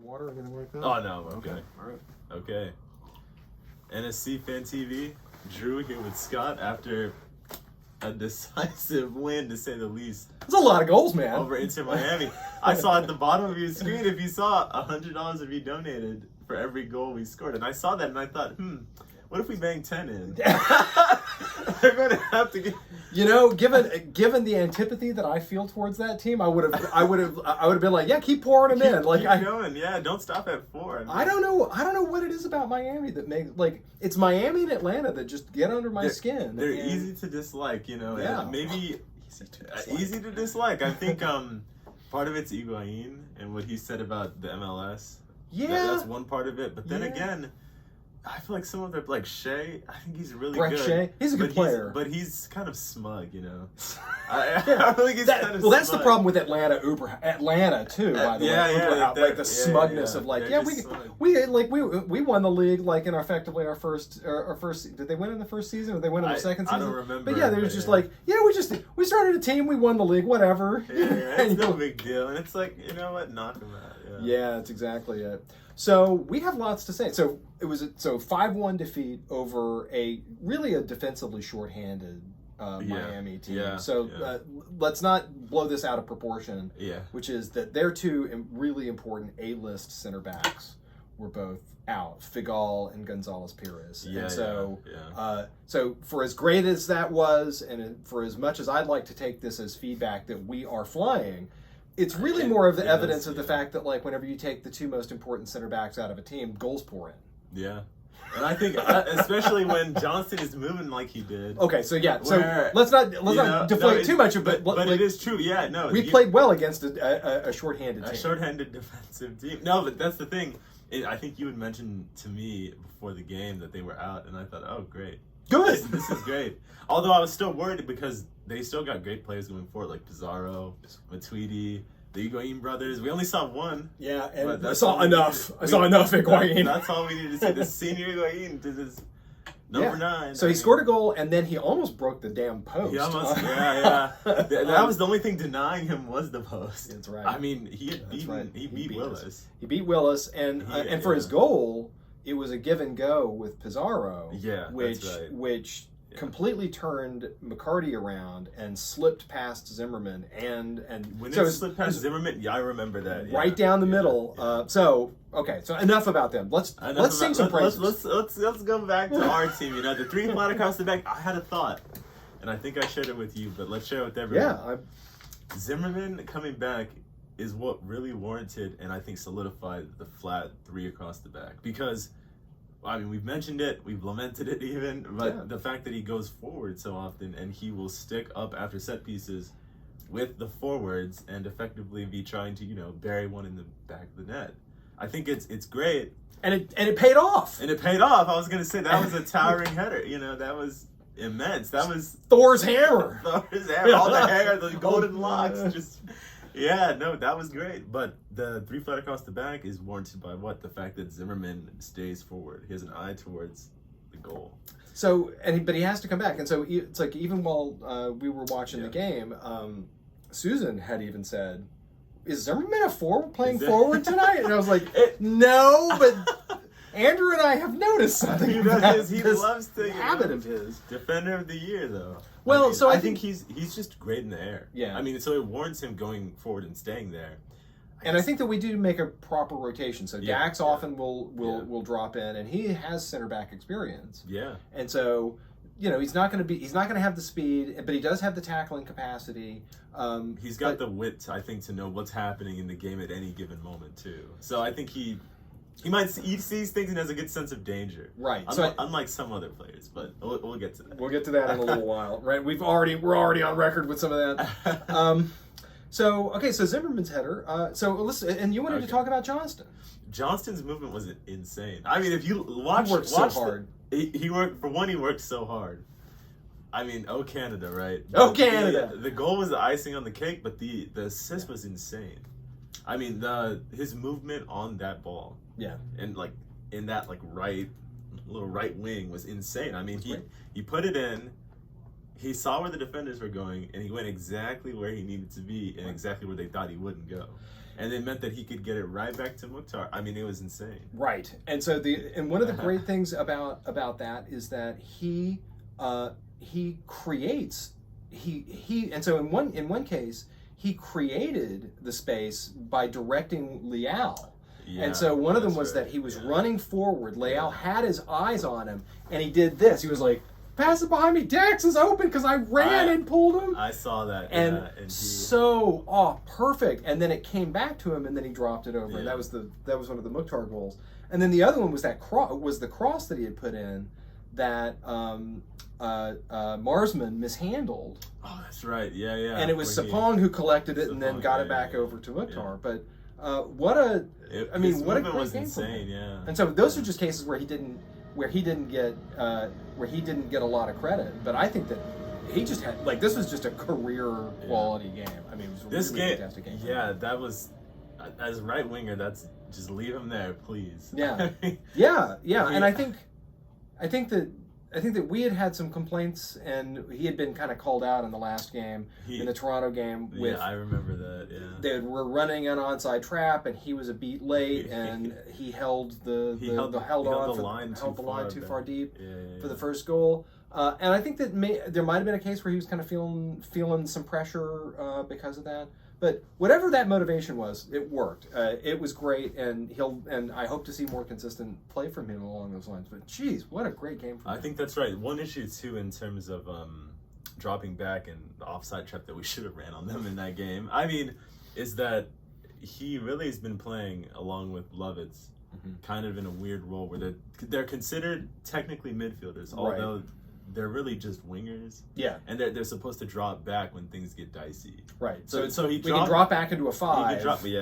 water or anything like that? Oh, no. Okay. All right. Okay. NSC Fan TV, Drew here with Scott after a decisive win, to say the least, There's a lot of goals, man. over Inter Miami. I saw at the bottom of your screen, if you saw, $100 would be donated for every goal we scored. And I saw that and I thought, what if we bang 10 in? They're going to have to get... You know, given the antipathy that I feel towards that team, I would have been like, yeah, keep pouring them in. Like, keep going, yeah. Don't stop at 4. I don't know what it is about Miami that makes, like, it's Miami and Atlanta that just get under my skin. They're easy to dislike, you know. Yeah. And maybe easy to dislike. I think part of it's Higuain and what he said about the MLS. Yeah, that's one part of it. But then again, I feel like some of it, like Shea, I think he's really Brett good. Shea, he's a good player. But he's kind of smug, you know. I feel like he's kind of smug. That's the problem with Atlanta too, by the way. Like the smugness of like, we won the league like in effectively our first. Did they win in the first season or did they win in the second season? I don't remember. But yeah, they were just like, we started a team, we won the league, whatever. Yeah, it's no big deal. And it's like, you know what, knock them out. Yeah, that's exactly it. So we have lots to say. So it was 5-1 defeat over a defensively shorthanded Miami team. Yeah, so let's not blow this out of proportion. Yeah. Which is that their two really important A-list center backs were both out, Figal and Gonzalez Perez. Yeah. And so so for as great as that was, and for as much as I'd like to take this as feedback that we are flying, it's really more of the evidence of the fact that, like, whenever you take the two most important center backs out of a team, goals pour in. Yeah. And I think, especially when Johnston is moving like he did. Okay, so let's not deflate too much of it. But it is true, yeah. No, we played well against a shorthanded team. A shorthanded defensive team. No, but that's the thing. I think you had mentioned to me before the game that they were out, and I thought, oh, great. Good. This is great. Although I was still worried because they still got great players going forward, like Pizarro, Matuidi, the Higuain brothers. We only saw one. Yeah, and I saw enough. I saw enough Higuain. That's all we needed to see. The senior Higuain to this number 9. So he scored a goal, and then he almost broke the damn post. He almost, that was the only thing denying him was the post. That's right. I mean, he beat Willis. He beat Willis, and for his goal, it was a give and go with Pizarro. Yeah, which completely turned McCarty around and slipped past Zimmerman, and when it slipped past Zimmerman, I remember that right down the middle. So enough about them. Let's sing some praises. Let's go back to our team. You know, the 3 flat across the back. I had a thought, and I think I shared it with you, but let's share it with everyone. Yeah, Zimmerman coming back is what really warranted and I think solidified the flat 3 across the back, because I mean, we've mentioned it, we've lamented it even, but the fact that he goes forward so often and he will stick up after set pieces with the forwards and effectively be trying to, you know, bury one in the back of the net. I think it's great. And it paid off. And it paid off. I was going to say that was a towering header. You know, that was immense. That was Thor's hammer. Thor's hammer. All the hair, the golden locks, just... Yeah, no, that was great. But the 3 flat across the back is warranted by what? The fact that Zimmerman stays forward. He has an eye towards the goal. So, but he has to come back. And so it's like, even while we were watching the game, Susan had even said, is Zimmerman a forward playing forward tonight? And I was like, no, but Andrew and I have noticed something. He loves to habit of his. Defender of the year, though. Well, I think he's just great in the air. Yeah. I mean, so it warrants him going forward and staying there. And I think that we do make a proper rotation. So Dax often will drop in, and he has center back experience. Yeah. And so, you know, he's not going to have the speed, but he does have the tackling capacity. He's got the wit, I think, to know what's happening in the game at any given moment too. So I think he sees things and has a good sense of danger. Right. Unlike some other players, but we'll get to that. We'll get to that in a little while. Right. We're already on record with some of that. So Zimmerman's header. So listen, and you wanted to talk about Johnston. Johnston's movement was insane. I mean, if you watch so hard. He worked so hard. I mean, Canada, right? Canada. The goal was the icing on the cake, but the assist was insane. I mean, his movement on that ball. Yeah. And like in that little right wing was insane. I mean, he put it in, he saw where the defenders were going, and he went exactly where he needed to be and exactly where they thought he wouldn't go. And it meant that he could get it right back to Mukhtar. I mean, it was insane. Right. And so one of the great things about that is that he creates and so in one case he created the space by directing Liao. Yeah, and so one of them was that he was running forward. Liao had his eyes on him, and he did this. He was like, pass it behind me. Dex is open because I ran and pulled him. I saw that. And perfect. And then it came back to him, and then he dropped it over. Yeah. And that was one of the Mukhtar goals. And then the other one was the cross that he had put in that Marsman mishandled. Oh, that's right. Yeah, yeah. And it was Sapong who collected it and then got it back over to Mukhtar. Yeah. But what a great was game insane. Yeah. And so those are just cases where he didn't get a lot of credit. But I think that he just had this was just a career quality game. I mean, it was a really fantastic game. Yeah, that was as right winger. That's just leave him there, please. Yeah, yeah. And I think that we had some complaints, and he had been kind of called out in the last game, in the Toronto game. I remember that. Yeah, they were running an onside trap, and he was a beat late, and he held the line too far deep for the first goal. And I think that there might have been a case where he was kind of feeling some pressure because of that. But whatever that motivation was, it worked. It was great, and I hope to see more consistent play from him along those lines. But geez, what a great game from him. I think that's right. One issue too in terms of dropping back and the offside trap that we should have ran on them in that game. I mean, is that he really has been playing along with Lovitz, kind of in a weird role where they're considered technically midfielders, although they're really just wingers. Yeah. And they're supposed to drop back when things get dicey. Right. So we can drop back into a 5 exactly.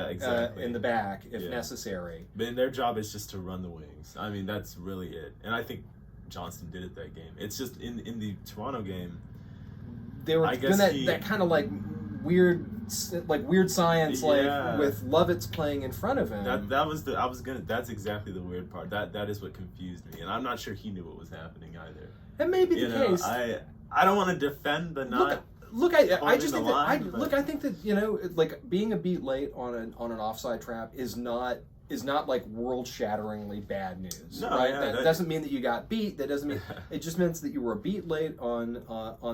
In the back if necessary. But their job is just to run the wings. I mean, that's really it. And I think Johnston did it that game. It's just in the Toronto game, they were doing that kind of weird science with Lovitz playing in front of him. That's exactly the weird part. That is what confused me. And I'm not sure he knew what was happening either. That may be the case. I don't want to defend the not. I think that being a beat late on an offside trap is not world-shatteringly bad news. No, right? That doesn't mean that you got beat. That doesn't mean it just means that you were a beat late on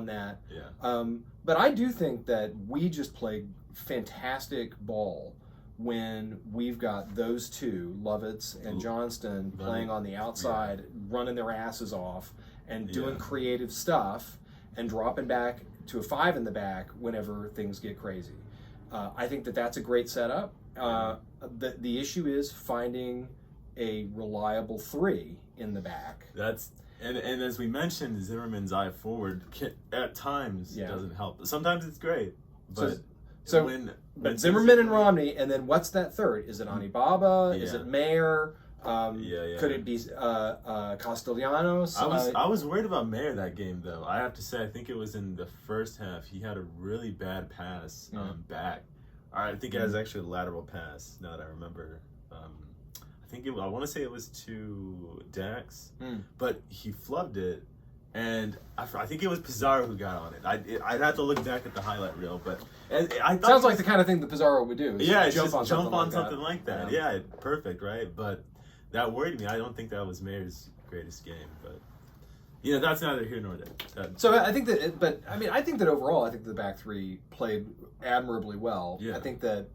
that. Yeah. But I do think that we just played fantastic ball when we've got those two, Lovitz and Johnston, playing on the outside, running their asses off, and doing creative stuff, and dropping back to a 5 in the back whenever things get crazy. I think that that's a great setup. The issue is finding a reliable 3 in the back. And as we mentioned, Zimmerman's eye forward at times doesn't help. Sometimes it's great, but but Zimmerman and Romney, and then what's that third? Is it Anibaba? Is it Mayer? Could it be Castellanos? I was worried about Mayer that game, though. I have to say, I think it was in the first half. He had a really bad pass back. I think it was actually a lateral pass, now that I remember. I want to say it was to Dax, but he flubbed it, and I think it was Pizarro who got on it. I'd have to look back at the highlight reel, but I thought sounds like the kind of thing that Pizarro would do. Jump on something like that. Yeah, perfect, right? But that worried me. I don't think that was Mayer's greatest game, but that's neither here nor there. So I think that, I think that overall, I think the back 3 played admirably well. Yeah. I think that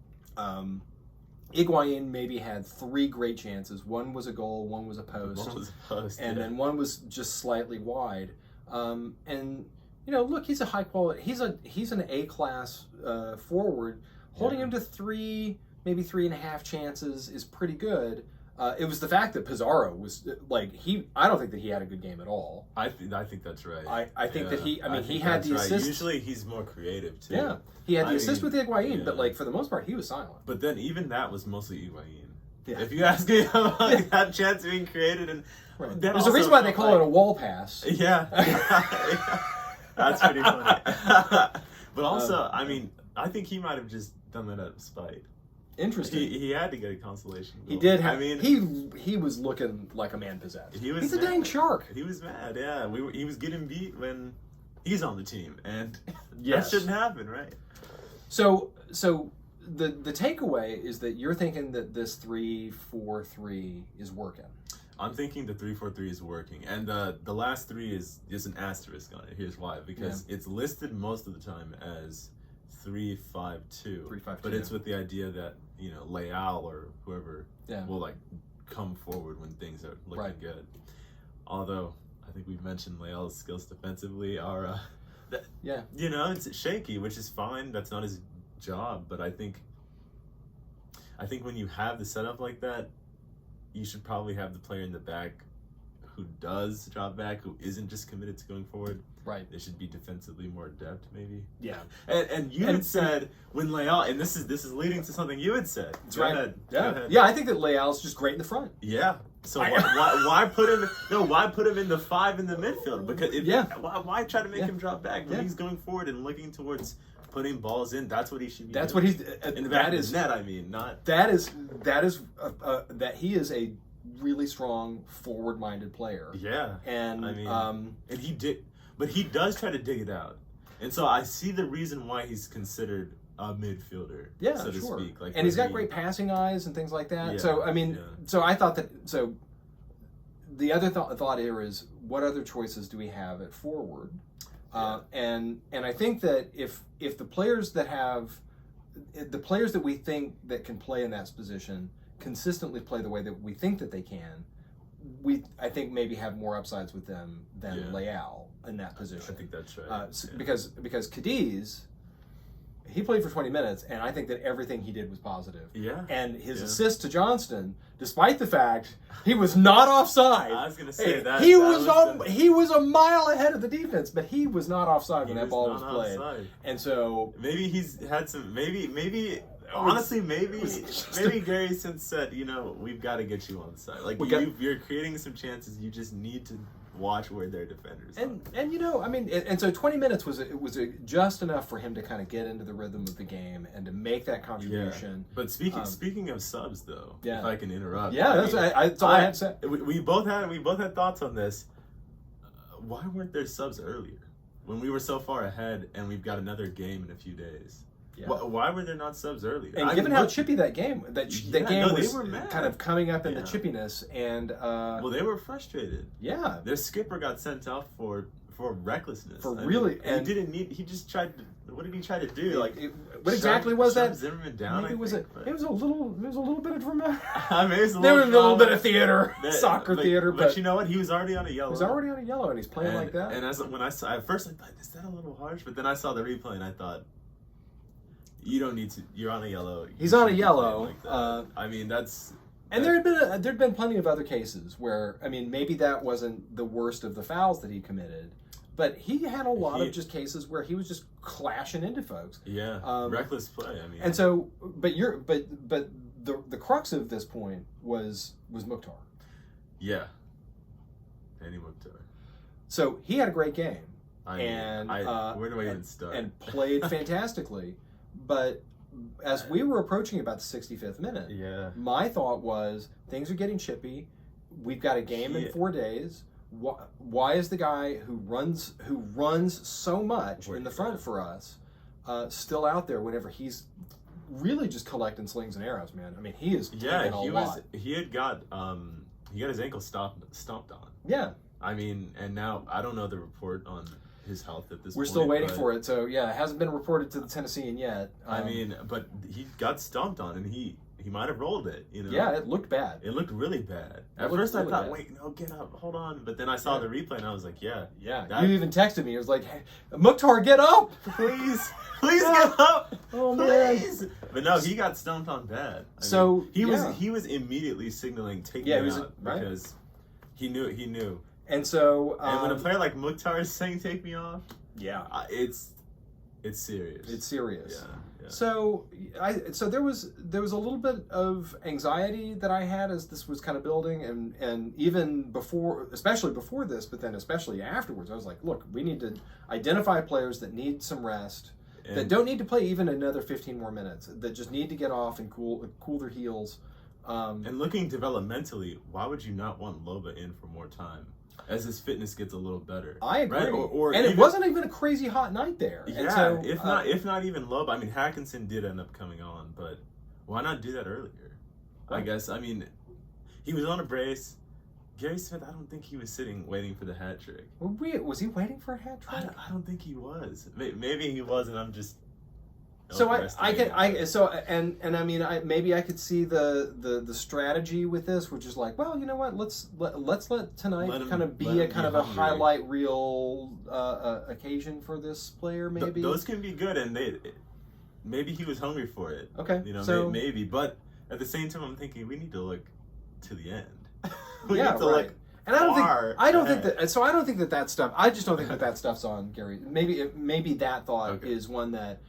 Higuain maybe had 3 great chances. One was a goal, one was a post, and then one was just slightly wide. And look, he's a high quality. He's an A-class forward. Holding him to 3, maybe 3.5 chances is pretty good. It was the fact that Pizarro was I don't think that he had a good game at all. I think that's right. I think that he had the assist. Usually he's more creative too. Yeah, he had the assist with Higuain, but for the most part he was silent. But then even that was mostly Higuain. Yeah. If you ask me about that chance being created, and there's a reason why they call it a wall pass. Yeah, that's pretty funny. But also, I think he might have just done that out of spite. Interesting. He had to get a consolation goal. He did. He was looking like a man possessed. He's a dang shark. He was mad. Yeah, he was getting beat when he's on the team, and that shouldn't happen, right? So the takeaway is that you're thinking that this 3-4-3 is working. I'm thinking the 3-4-3 is working, and the last 3 is just an asterisk on it. Here's why: because it's listed most of the time as 3-5-2. 3-5-2. But it's with the idea that Leal or whoever will like come forward when things are looking good. Although I think we've mentioned Leal's skills defensively are it's shaky, which is fine. That's not his job, but I think when you have the setup like that, you should probably have the player in the back who does drop back, who isn't just committed to going forward. Right. They should be defensively more adept, maybe. Yeah. And you had said when Leal, and this is leading to something you had said. That's Go right. ahead. Yeah. Go ahead. Yeah, I think that Leal's just great in the front. Yeah. So why put him? No, why put him in the 5 in the midfield? Because why try to make him drop back when he's going forward and looking towards putting balls in? That's what he should be. That's doing. what he's. In the back of his net. I mean, not. That he is a really strong forward-minded player. Yeah. And I mean, and he did, but he does try to dig it out, and so I see the reason why he's considered a midfielder, so to speak. Like, and he's got great passing eyes and things like that. Yeah, so I mean, so I thought that. So the other thought here is, what other choices do we have at forward? And I think that if the players that we think that can play in that position consistently play the way that we think that they can, I think maybe have more upsides with them than Leal in that position. I think that's right. Because Cadiz, he played for 20 minutes, and I think that everything he did was positive. Yeah. And his assist to Johnston, despite the fact he was not offside. I was going to say that. He was a mile ahead of the defense, but he was not offside when that ball was played. Offside. And so maybe he's had some. Maybe. Honestly, maybe Gary since said, we've got to get you on the side. Like you're creating some chances. You just need to watch where their defenders are. And so 20 minutes was just enough for him to kind of get into the rhythm of the game and to make that contribution. Yeah. But speaking of subs, though, if I can interrupt. Yeah, that's all I had to say. We both had thoughts on this. Why weren't there subs earlier when we were so far ahead and we've got another game in a few days? Yeah. Why were there not subs earlier? And given how chippy that game was they were mad. Kind of coming up in the chippiness, and they were frustrated. Yeah, their skipper got sent off for recklessness. And he didn't need. He just tried. What did he try to do? What exactly was that? Zimmerman down. Maybe it was a little bit of drama. I mean, there was a little bit of theater, soccer theater. But you know what? He was already on a yellow. He's already on a yellow, and he's playing like that. And when I saw at first, I thought, is that a little harsh? But then I saw the replay, and I thought, you don't need to. You're on a yellow. He's on a yellow. I mean, that's. And there'd been plenty of other cases where, I mean, maybe that wasn't the worst of the fouls that he committed, but he had a lot of just cases where he was just clashing into folks. Yeah, reckless play. I mean, and so, but the crux of this point was Mukhtar. Yeah, Danny Mukhtar. So he had a great game. Where do I even start? And played fantastically. But as we were approaching about the 65th minute, my thought was, things are getting chippy. We've got a game in 4 days. Why is the guy who runs so much in the front for us still out there whenever he's really just collecting slings and arrows, man? I mean, he is taking a lot. He got his ankle stomped on. Yeah. I mean, and now I don't know the report on his health at this point. We're still waiting for it, so it hasn't been reported to the Tennessean yet. I mean, but he got stomped on, and he might have rolled it, Yeah, it looked bad. It looked really bad. At first I thought, wait, no, get up, hold on. But then I saw the replay, and I was like, you even texted me. It was like, hey, Mukhtar, get up! Please get up! Oh, please! Man. But no, he got stomped on bad. He was immediately signaling taking him out because he knew. And so, and when a player like Mukhtar is saying "take me off," it's serious. It's serious. Yeah. So there was a little bit of anxiety that I had as this was kind of building, and even before, especially before this, but then especially afterwards, I was like, look, we need to identify players that need some rest, that don't need to play even another 15 more minutes, that just need to get off and cool their heels. And looking developmentally, why would you not want Loba in for more time as his fitness gets a little better? I agree. Right? Or and even, it wasn't even a crazy hot night there. Yeah, and so, if not even Loba. I mean, Hackinson did end up coming on, but why not do that earlier? I guess. I mean, he was on a brace. Gary Smith, I don't think he was sitting waiting for the hat trick. Was he waiting for a hat trick? I don't think he was. Maybe he was, and I'm just. So I mean, I could see the strategy with this, which is like, well, you know what, let's let tonight kind of be a kind of a highlight reel occasion for this player, maybe. Those can be good, and maybe he was hungry for it. Okay, you know, so, maybe, but at the same time, I'm thinking we need to look to the end. Yeah, right. And I don't think that stuff. I just don't think that stuff's on Gary. Maybe that thought is one that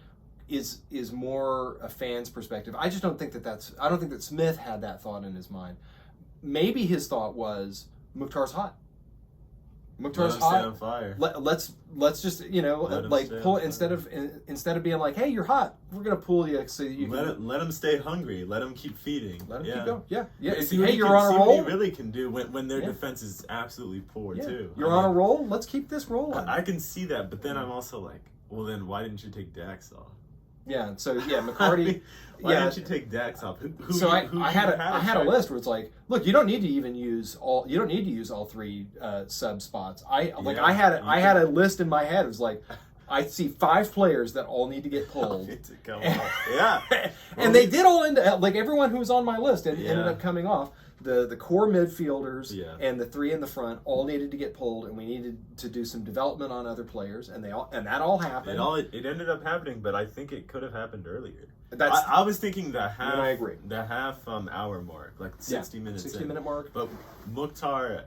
is more a fan's perspective. I just don't think I don't think that Smith had that thought in his mind. Maybe his thought was Mukhtar's hot. Mukhtar's hot. On fire. Let's just like pull instead of being like, hey, you're hot, we're gonna pull you so you let him stay hungry. Let him keep feeding. Let him keep going. Yeah. Hey, you're on a roll. What he really can do when their defense is absolutely poor too. You're on a roll. Let's keep this rolling. I can see that, but then I'm also like, well, then why didn't you take Dax off? Yeah. So McCarty. Why didn't you take Dax off? I had a list where it's like, look, you don't need to use all three sub spots. I had a list in my head. It was like, I see 5 players that all need to get pulled. And they did all end up, like everyone who was on my list ended up coming off. The core midfielders and the 3 in the front all needed to get pulled, and we needed to do some development on other players, and that all happened. It ended up happening, but I think it could have happened earlier. I was thinking the half. I agree. The half hour mark, like 60 minutes. 60-minute mark. But Mukhtar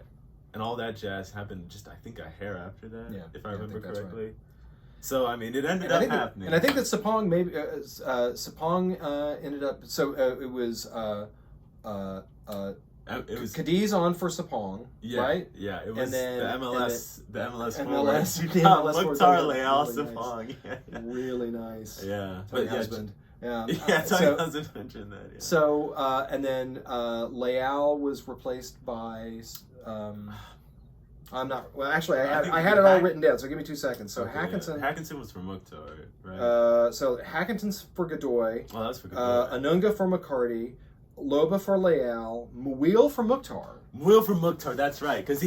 and all that jazz happened just, I think, a hair after that, if I remember correctly. Right. So I mean, it ended up happening. And I think that Sapong ended up. So it was. It was Cadiz on for Sapong, right? Yeah, it was the MLS Mukhtar Leal Sapong. Really nice. Yeah, Tony husband. Yeah, Tony doesn't mention that. Yeah. So and then Leal was replaced by. I'm not. Well, actually, I had it all written down. So give me 2 seconds. So Hackinson was for Mukhtar, right? So Hackinton's for Godoy. Oh, that's for Godoy. Anunga for McCarty. Loba for Leal, Muil for Mukhtar. Muil for Mukhtar, that's right. Because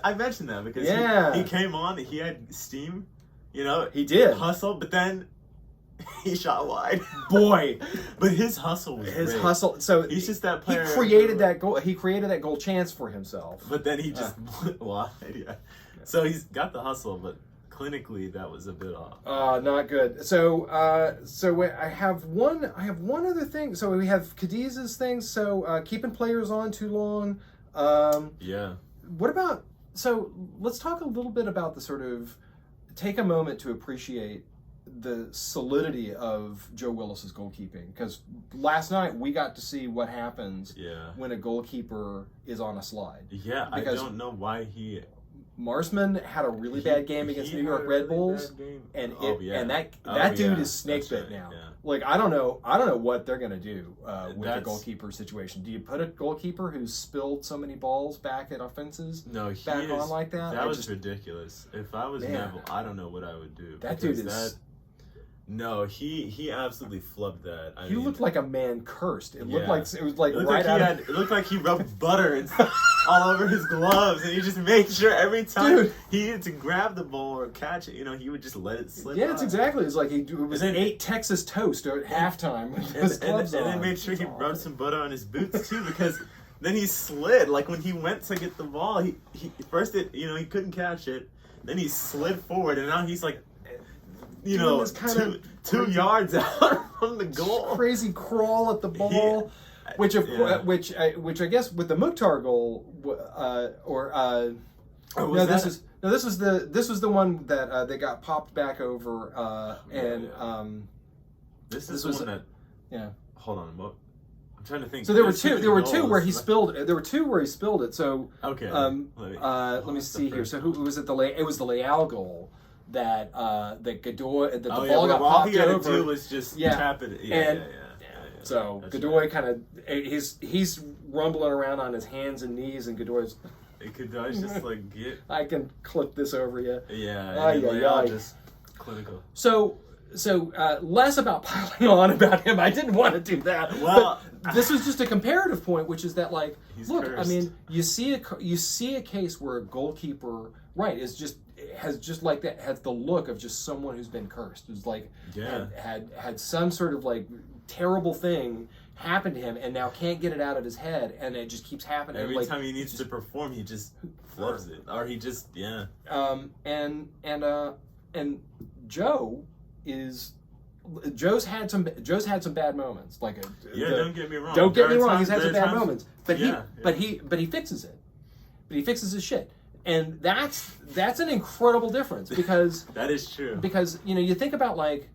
I mentioned that because he came on, he had steam, he did hustle, but then he shot wide. Boy, but his hustle was great. hustle. So he's just that player. He created that goal. He created that goal chance for himself. But then he just went wide. Yeah. So he's got the hustle, but clinically that was a bit off. Not good. So I have one other thing. So we have Cadiz's thing. So keeping players on too long. What about? So let's talk a little bit about the sort of take a moment to appreciate the solidity of Joe Willis's goalkeeping, because last night we got to see what happens when a goalkeeper is on a slide. Yeah, I don't know why Marsman had a really bad game against New York Red Bulls, and that dude is snake bit now. Yeah. Like I don't know what they're gonna do with the goalkeeper situation. Do you put a goalkeeper who's spilled so many balls back at offenses on like that? That was ridiculous. If I was Neville, I don't know what I would do. That dude is. No, he absolutely flubbed that. He looked like a man cursed. It looked like it looked like he rubbed butter all over his gloves, and he just made sure every time he needed to grab the ball or catch it, he would just let it slip. Yeah, it's exactly. It's like he ate Texas toast at halftime with his gloves on. And then made sure he rubbed some butter on his boots too, because then he slid. Like when he went to get the ball, he first he couldn't catch it. Then he slid forward, and now he's like, 2 yards out from the goal. Crazy crawl at the ball, which I guess with the Mukhtar goal, this was the one that they got popped back over, this was the one that hold on, what? I'm trying to think. So there were two where he spilled it. There were 2 where he spilled it. So okay, let me see here. So who was it? It was the Leal goal. That Godoy, the ball got popped over. All he had to do was just tap it. So Godoy kind of he's rumbling around on his hands and knees, and Godoy's just like get. I can clip this over you. Yeah, just clinical. So less about piling on about him. I didn't want to do that. Well, but this was just a comparative point, which is that like, look, cursed. I mean, you see a case where a goalkeeper, right, has the look of just someone who's been cursed, who's like had some sort of like terrible thing happen to him, and now can't get it out of his head, and it just keeps happening. Every time he needs to perform, he just flubs it, or he just and Joe's had some bad moments. Like don't get me wrong. Don't get me wrong. He's had some bad moments, but he fixes it. But he fixes his shit, and that's an incredible difference because that is true. Because you think about like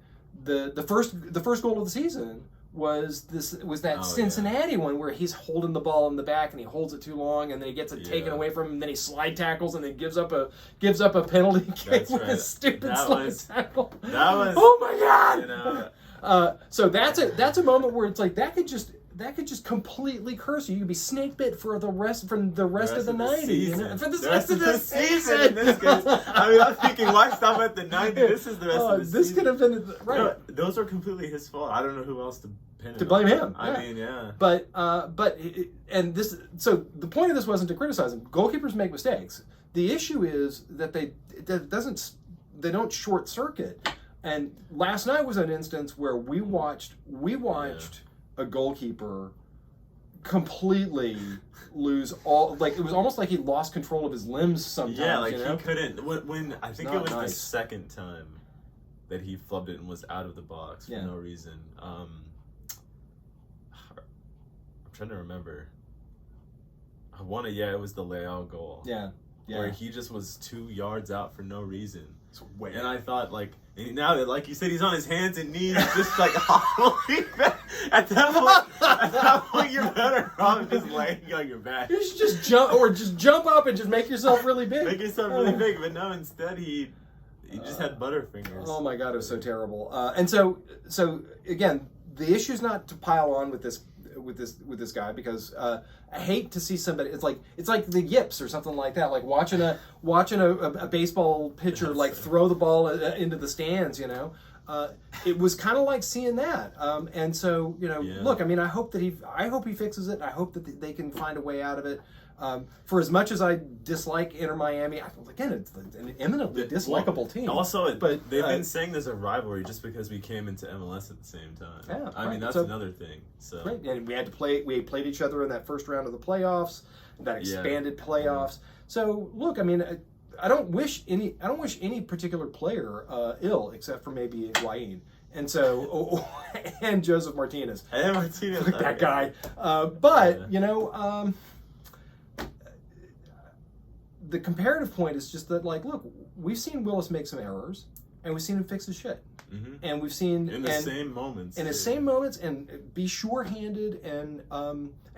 the first goal of the season was that Cincinnati one where he's holding the ball in the back and he holds it too long and then he gets it taken away from him and then he slide tackles and then gives up a penalty kick with a stupid slide tackle. That was oh my god! So that's a moment where it's like that could just completely curse you. You could be snake bit for the rest of the 90. For the rest of the season. In this case, I mean, I'm thinking, why stop at the 90? This is the rest of the season. This could have been right. No, those are completely his fault. I don't know who else to pin to blame him. I mean, yeah. But and this. So the point of this wasn't to criticize him. Goalkeepers make mistakes. The issue is that they don't short circuit. And last night was an instance where we watched a goalkeeper completely lose all, like it was almost like he lost control of his lims sometimes. Yeah, like he couldn't. When I think it was nice. The second time that he flubbed it and was out of the box for no reason. I'm trying to remember. It was the Leao goal. Yeah. Where he just was 2 yards out for no reason. And I thought, like, now that, like you said, he's on his hands and knees, just like hobbling back. At that point, you're better off just laying on your back. You should just jump up and just make yourself really big. Make yourself really big, but no, instead he just had butterfingers. Oh my god, it was so terrible. And so again, the issue's not to pile on with this guy because I hate to see somebody. It's like the yips or something like that. Like watching a baseball pitcher like throw the ball into the stands. It was kind of like seeing that. And so look, I mean, I hope he fixes it. I hope that they can find a way out of it. For as much as I dislike Inter Miami, again, it's an eminently dislikable team. Also, but they've been saying there's a rivalry just because we came into MLS at the same time. Yeah, I mean that's another thing. So right. And we played each other in that first round of the playoffs, that expanded playoffs. So look, I mean, I don't wish any particular player ill except for maybe Higuain. And so, and Joseph Martinez. And Martinez, that guy. But the comparative point is just that, like, look, we've seen Willis make some errors, and we've seen him fix his shit, and we've seen in the same moments, and be sure-handed, and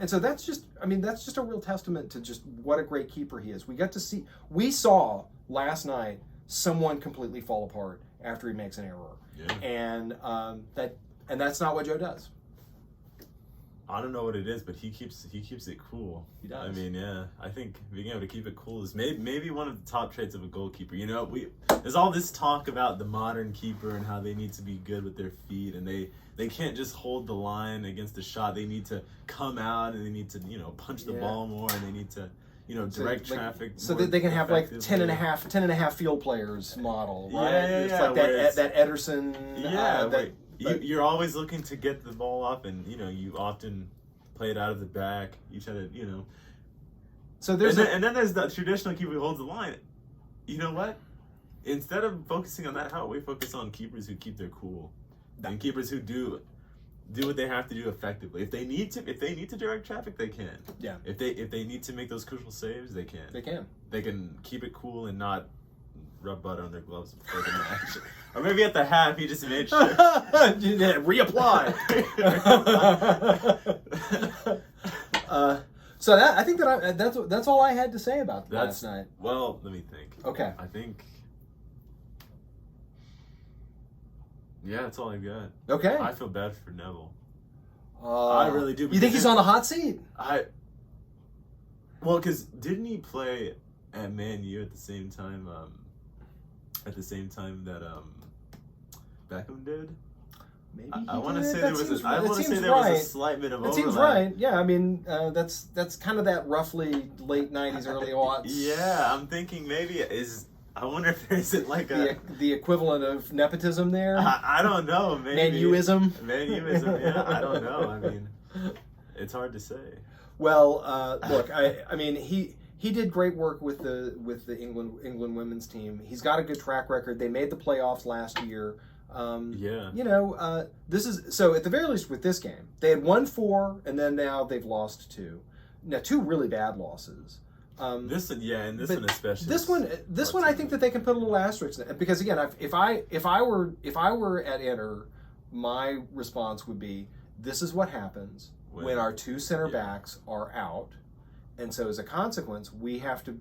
so that's just a real testament to just what a great keeper he is. We saw last night someone completely fall apart after he makes an error, and that's not what Joe does. I don't know what it is, but he keeps it cool. He does. I mean, I think being able to keep it cool is maybe one of the top traits of a goalkeeper. There's all this talk about the modern keeper and how they need to be good with their feet, and they can't just hold the line against a shot. They need to come out and they need to punch the ball more, and they need to direct traffic so that they can have like 10 and a half field players model, right? It's like that Ederson. You're always looking to get the ball up, and you often play it out of the back. You try to So there's and then there's the traditional keeper who holds the line. You know what? Instead of focusing on that, how about we focus on keepers who keep their cool, and keepers who do what they have to do effectively. If they need to direct traffic, they can. Yeah. If they need to make those crucial saves, they can. They can keep it cool and not rub butter on their gloves before the match. Or maybe at the half, he just made sure. Reapply. So I think that's all I had to say about last night. Well, let me think. Okay. I think. Yeah, that's all I got. Okay. I feel bad for Neville. I really do. You think he's on the hot seat? Well, because didn't he play at Man U at the same time? At the same time that Beckham did. Maybe I want to say there was. I want to say there was a slight bit of overlap. That seems right. Yeah, I mean that's kind of that roughly late '90s, early aughts. Yeah, I'm thinking maybe I wonder if there isn't like the equivalent of nepotism there. I don't know. Maybe Manuism. Manuism. Yeah, I don't know. I mean, it's hard to say. Well, look, I mean he did great work with the England women's team. He's got a good track record. They made the playoffs last year. Yeah. You know, this is so at the very least with this game, they had won 4 and then now they've lost 2. Now 2 really bad losses. And this one especially. This one, I think that they can put a little asterisk in it because again, if I were at Inter, my response would be, this is what happens when our 2 center backs are out, and so as a consequence, we have to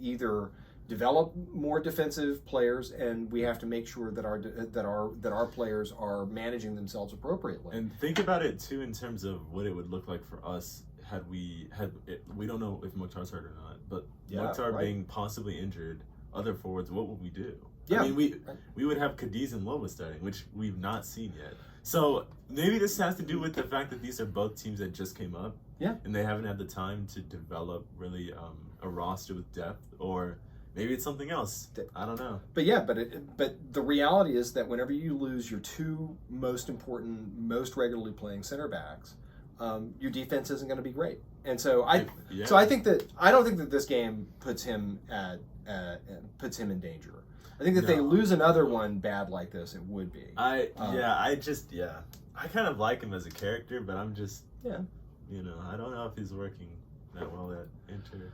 either develop more defensive players, and we have to make sure that our players are managing themselves appropriately. And think about it too in terms of what it would look like for us had we don't know if Mokhtar's hurt or not, but Mokhtar being possibly injured, other forwards, what would we do? Yeah. I mean, we would have Cadiz and Loba starting, which we've not seen yet. So maybe this has to do with the fact that these are both teams that just came up. Yeah. And they haven't had the time to develop really a roster with depth, or maybe it's something else. I don't know. But the reality is that whenever you lose your 2 most important, most regularly playing center backs, your defense isn't going to be great. And so I don't think that this game puts him in danger. I think that if they lose another one bad like this, it would be. I kind of like him as a character, but I'm just I don't know if he's working that well at Inter.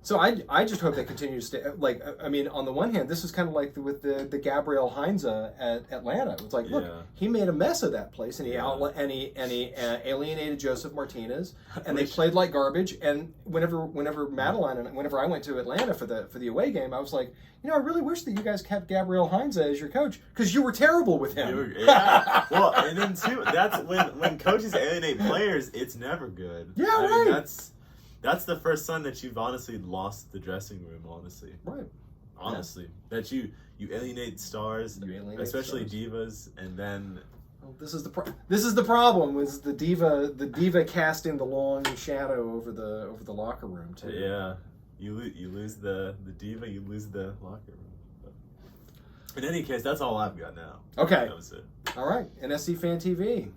So I just hope they continue to stay. Like, I mean, on the one hand, this is kind of like with the Gabriel Heinze at Atlanta. It was like, look, he made a mess of that place, and he alienated Joseph Martinez, and they played like garbage. And whenever Madeline and whenever I went to Atlanta for the away game, I was like, I really wish that you guys kept Gabriel Heinze as your coach because you were terrible with him. Well, and then too, that's when coaches alienate players, it's never good. Yeah, I mean, that's the first sign that you've honestly lost the dressing room, honestly. Right. Honestly. That you alienate stars, especially divas, and then... Well, this is the problem, was the diva casting the long shadow over the locker room, too. Yeah. You lose the diva, you lose the locker room. But in any case, that's all I've got now. Okay. That was it. All right. NSC Fan TV.